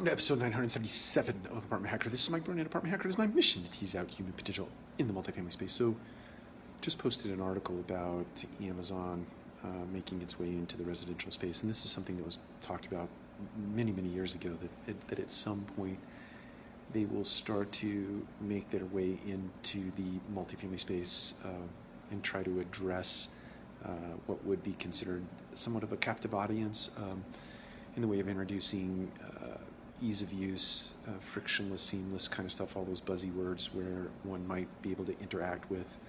Welcome to episode 937 of Apartment Hacker. This is Mike Burnett. Apartment Hacker. It is my mission to tease out human potential in the multifamily space. So, just posted an article about Amazon making its way into the residential space, and this is something that was talked about many years ago. That at some point they will start to make their way into the multifamily space and try to address what would be considered somewhat of a captive audience. In the way of introducing ease of use, frictionless, seamless kind of stuff, all those buzzy words where one might be able to interact with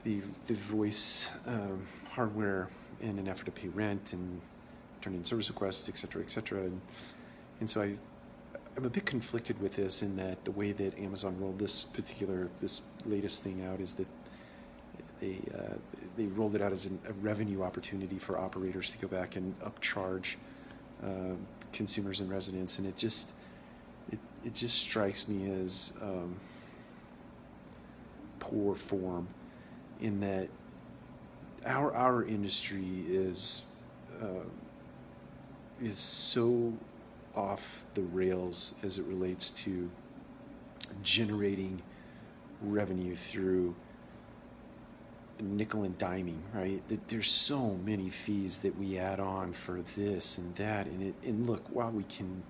the voice hardware in an effort to pay rent and turn in service requests, et cetera. And so I'm a bit conflicted with this in that the way that Amazon rolled this latest thing out is that they rolled it out as a revenue opportunity for operators to go back and upcharge consumers and residents, and it just strikes me as poor form in that our industry is so off the rails as it relates to generating revenue through nickel and diming, right? There's so many fees that we add on for this and that, and look, while we can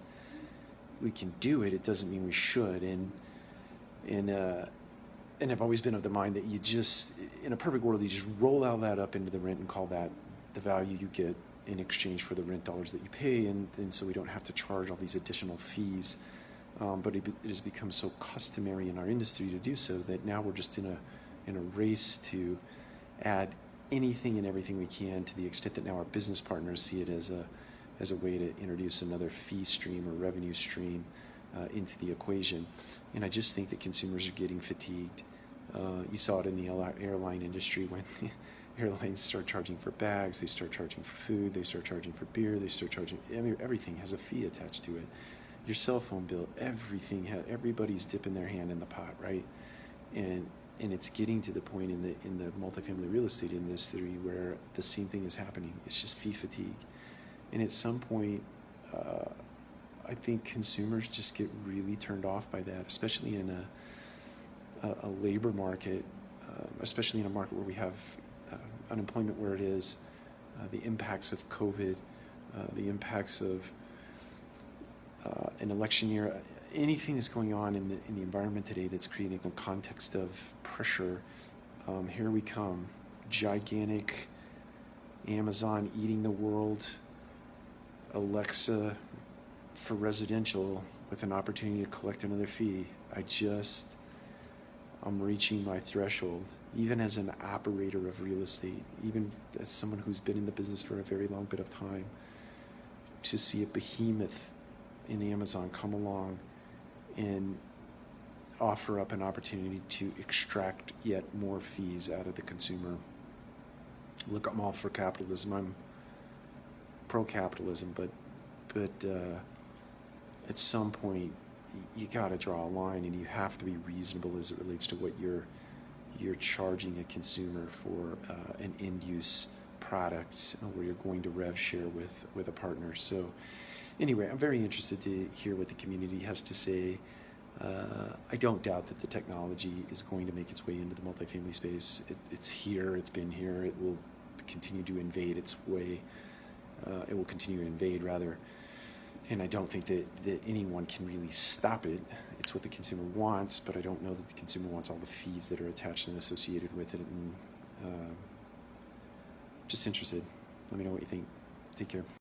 do it, it doesn't mean we should. And I've always been of the mind that you just, in a perfect world, you just roll all that up into the rent and call that the value you get in exchange for the rent dollars that you pay, and so we don't have to charge all these additional fees. But it has become so customary in our industry to do so that now we're just in a race to add anything and everything we can, to the extent that now our business partners see it as a way to introduce another fee stream or revenue stream into the equation. And I just think that consumers are getting fatigued. You saw it in the airline industry when airlines start charging for bags, they start charging for food, they start charging for beer, they start charging, I mean, everything has a fee attached to it. Your cell phone bill, everybody's dipping their hand in the pot, right? And it's getting to the point in the multifamily real estate industry where the same thing is happening. It's just fee fatigue. And at some point, I think consumers just get really turned off by that, especially in a labor market, especially in a market where we have unemployment where it is, the impacts of COVID, the impacts of an election year, anything that's going on in the environment today that's creating a context of pressure. Here we come, gigantic Amazon eating the world, Alexa for residential with an opportunity to collect another fee. I'm reaching my threshold, even as an operator of real estate, even as someone who's been in the business for a very long bit of time, to see a behemoth in Amazon come along and offer up an opportunity to extract yet more fees out of the consumer. Look, I'm all for capitalism. I'm pro-capitalism, but at some point you got to draw a line, and you have to be reasonable as it relates to what you're charging a consumer for an end-use product where you're going to rev share with a partner. So anyway, I'm very interested to hear what the community has to say. I don't doubt that the technology is going to make its way into the multifamily space. It's here, it's been here, it will continue to invade its way. It will continue to invade, rather. And I don't think that anyone can really stop it. It's what the consumer wants, but I don't know that the consumer wants all the fees that are attached and associated with it. And just interested. Let me know what you think. Take care.